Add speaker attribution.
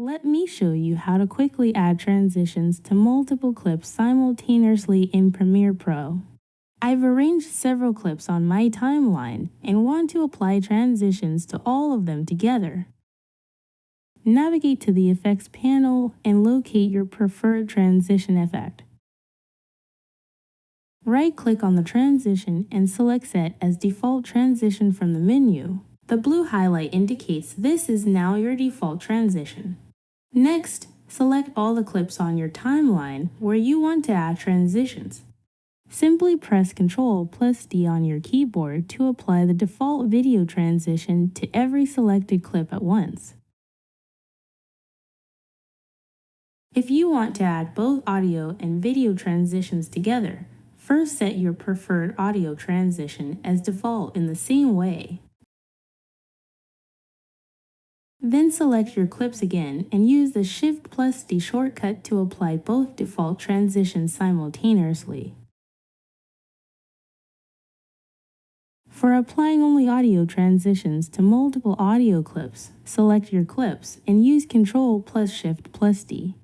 Speaker 1: Let me show you how to quickly add transitions to multiple clips simultaneously in Premiere Pro. I've arranged several clips on my timeline and want to apply transitions to all of them together. Navigate to the Effects panel and locate your preferred transition effect. Right-click on the transition and select Set as Default Transition from the menu. The blue highlight indicates this is now your default transition. Next, select all the clips on your timeline where you want to add transitions. Simply press Ctrl+D on your keyboard to apply the default video transition to every selected clip at once. If you want to add both audio and video transitions together, first set your preferred audio transition as default in the same way. Then select your clips again and use the Shift+D shortcut to apply both default transitions simultaneously. For applying only audio transitions to multiple audio clips, select your clips and use Ctrl+Shift+D.